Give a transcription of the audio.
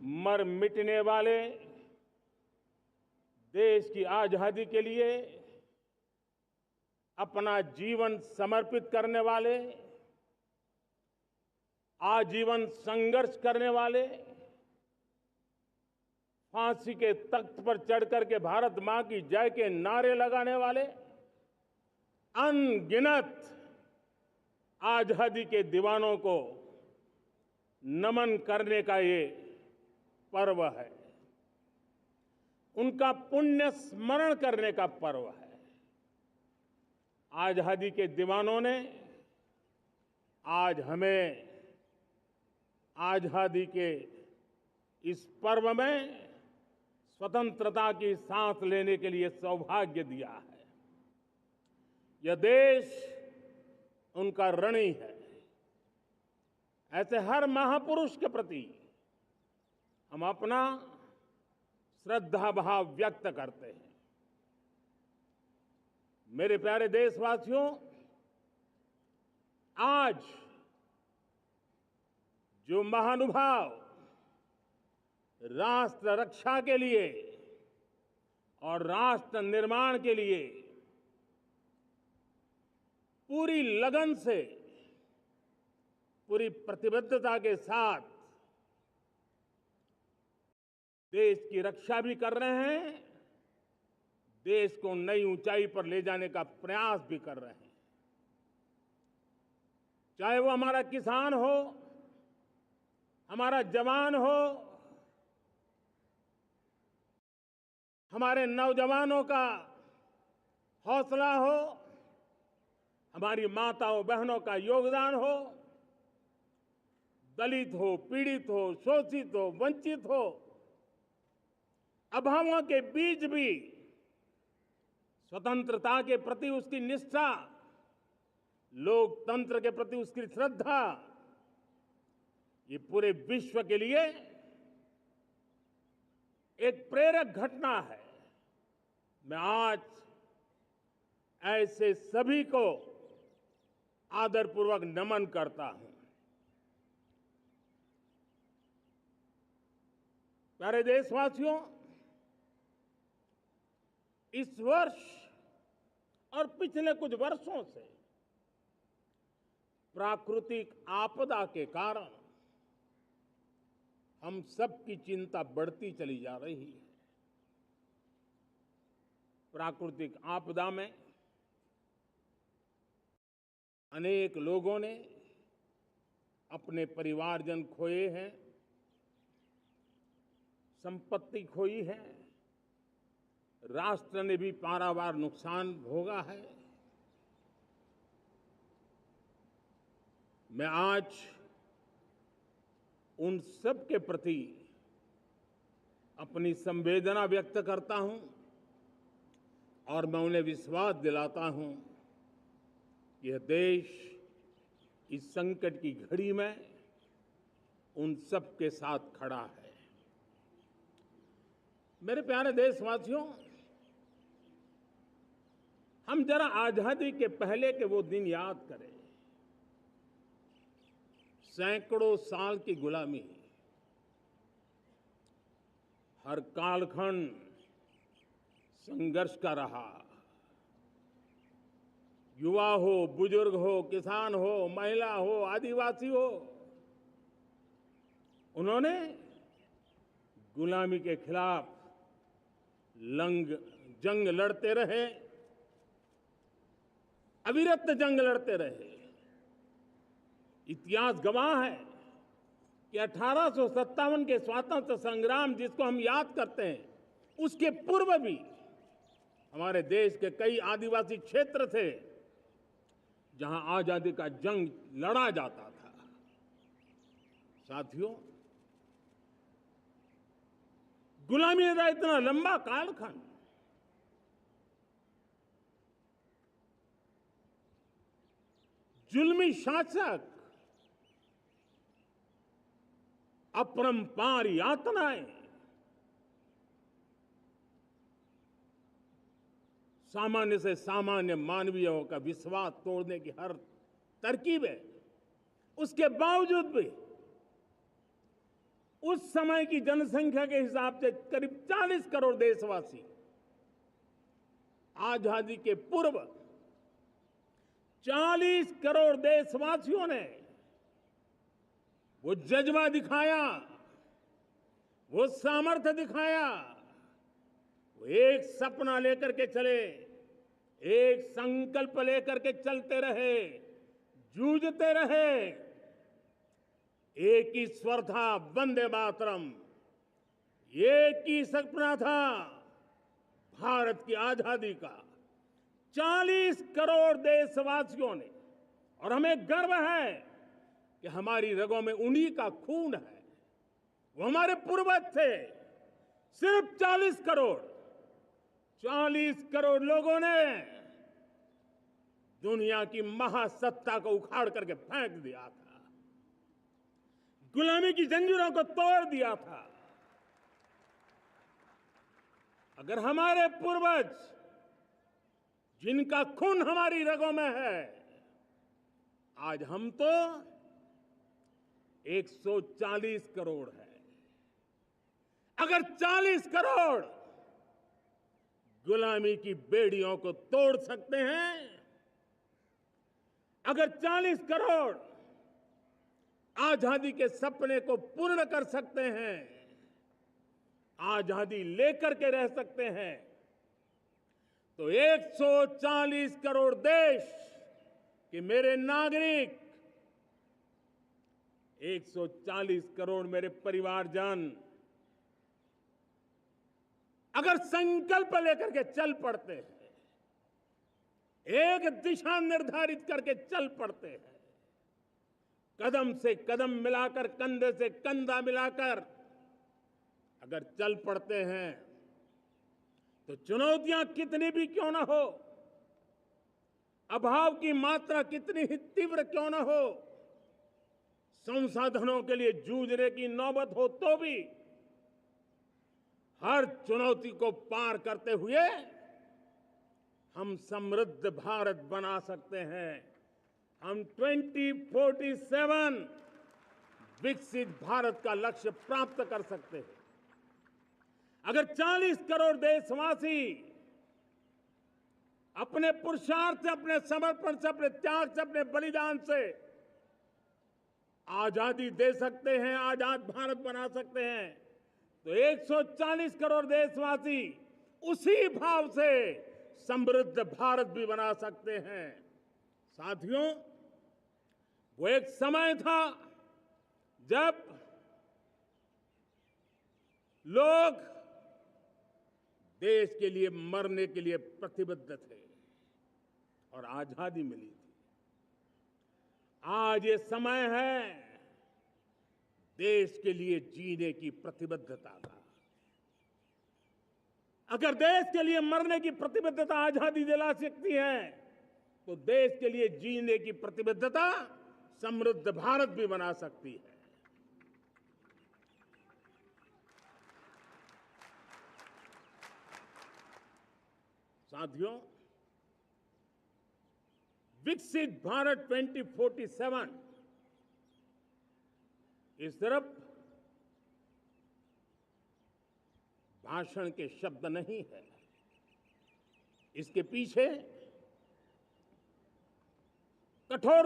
मर मिटने वाले, देश की आजादी के लिए अपना जीवन समर्पित करने वाले, आजीवन संघर्ष करने वाले, फांसी के तख्त पर चढ़कर के भारत मां की जय के नारे लगाने वाले, अनगिनत आजादी के दीवानों को नमन करने का ये पर्व है। उनका पुण्य स्मरण करने का पर्व है। आजादी के दीवानों ने आज हमें आजादी के इस पर्व में स्वतंत्रता की सांस लेने के लिए सौभाग्य दिया है। यह देश उनका ऋणी है। ऐसे हर महापुरुष के प्रति हम अपना श्रद्धा भाव व्यक्त करते हैं। मेरे प्यारे देशवासियों, आज जो महानुभाव राष्ट्र रक्षा के लिए और राष्ट्र निर्माण के लिए पूरी लगन से, पूरी प्रतिबद्धता के साथ देश की रक्षा भी कर रहे हैं, देश को नई ऊंचाई पर ले जाने का प्रयास भी कर रहे हैं। चाहे वो हमारा किसान हो, हमारा जवान हो, हमारे नौजवानों का हौसला हो, हमारी माताओं बहनों का योगदान हो, दलित हो, पीड़ित हो, शोषित हो, वंचित हो, अभावों के बीच भी स्वतंत्रता के प्रति उसकी निष्ठा, लोकतंत्र के प्रति उसकी श्रद्धा, ये पूरे विश्व के लिए एक प्रेरक घटना है। मैं आज ऐसे सभी को आदरपूर्वक नमन करता हूं। प्यारे देशवासियों, इस वर्ष और पिछले कुछ वर्षों से प्राकृतिक आपदा के कारण हम सबकी चिंता बढ़ती चली जा रही है। प्राकृतिक आपदा में अनेक लोगों ने अपने परिवारजन खोए हैं, संपत्ति खोई है, राष्ट्र ने भी पारावार नुकसान भोगा है। मैं आज उन सब के प्रति अपनी संवेदना व्यक्त करता हूं और मैं उन्हें विश्वास दिलाता हूं कि यह देश इस संकट की घड़ी में उन सब के साथ खड़ा है। मेरे प्यारे देशवासियों, हम जरा आजादी के पहले के वो दिन याद करें। सैकड़ों साल की गुलामी, हर कालखंड संघर्ष का रहा। युवा हो, बुजुर्ग हो, किसान हो, महिला हो, आदिवासी हो, उन्होंने गुलामी के खिलाफ जंग लड़ते रहे, अविरत जंग लड़ते रहे। इतिहास गवाह है कि 1857 के स्वातंत्र संग्राम जिसको हम याद करते हैं, उसके पूर्व भी हमारे देश के कई आदिवासी क्षेत्र थे जहां आजादी का जंग लड़ा जाता था। साथियों, गुलामी का इतना लंबा कालखंड, जुल्मी शासक, अपरंपार यातनाएं, सामान्य से सामान्य मानवीयों का विश्वास तोड़ने की हर तरकीब है। उसके बावजूद भी उस समय की जनसंख्या के हिसाब से करीब 40 करोड़ देशवासी आजादी के पूर्व 40 करोड़ देशवासियों ने वो जज्बा दिखाया, वो सामर्थ्य दिखाया, वो एक सपना लेकर के चले, एक संकल्प लेकर के चलते रहे, जूझते रहे। एक ही स्वर था, वंदे मातरम। एक ही सपना था, भारत की आजादी का। 40 करोड़ देशवासियों ने, और हमें गर्व है कि हमारी रगों में उन्हीं का खून है। वो हमारे पूर्वज थे। सिर्फ 40 करोड़ लोगों ने दुनिया की महासत्ता को उखाड़ करके फेंक दिया था, गुलामी की जंजीरों को तोड़ दिया था। अगर हमारे पूर्वज, जिनका खून हमारी रगों में है, आज हम तो 140 करोड़ है। अगर 40 करोड़ गुलामी की बेड़ियों को तोड़ सकते हैं, अगर 40 करोड़ आजादी के सपने को पूर्ण कर सकते हैं, आजादी लेकर के रह सकते हैं, तो 140 करोड़ देश के मेरे नागरिक, 140 करोड़ मेरे परिवारजन अगर संकल्प लेकर के चल पड़ते हैं, एक दिशा निर्धारित करके चल पड़ते हैं, कदम से कदम मिलाकर, कंधे से कंधा मिलाकर अगर चल पड़ते हैं, तो चुनौतियां कितनी भी क्यों ना हो, अभाव की मात्रा कितनी ही तीव्र क्यों ना हो, संसाधनों के लिए जूझने की नौबत हो तो भी हर चुनौती को पार करते हुए हम समृद्ध भारत बना सकते हैं। हम 2047 विकसित भारत का लक्ष्य प्राप्त कर सकते हैं। अगर 40 करोड़ देशवासी अपने पुरुषार्थ से, अपने समर्पण से, अपने त्याग से, अपने बलिदान से आजादी दे सकते हैं, आजाद भारत बना सकते हैं, तो 140 करोड़ देशवासी उसी भाव से समृद्ध भारत भी बना सकते हैं। साथियों, वो एक समय था जब लोग देश के लिए मरने के लिए प्रतिबद्ध थे और आजादी मिली थी। आज ये समय है देश के लिए जीने की प्रतिबद्धता का। अगर देश के लिए मरने की प्रतिबद्धता आजादी दिला सकती है, तो देश के लिए जीने की प्रतिबद्धता समृद्ध भारत भी बना सकती है। साथियों, विकसित भारत 2047 ये सिर्फ भाषण के शब्द नहीं है, इसके पीछे कठोर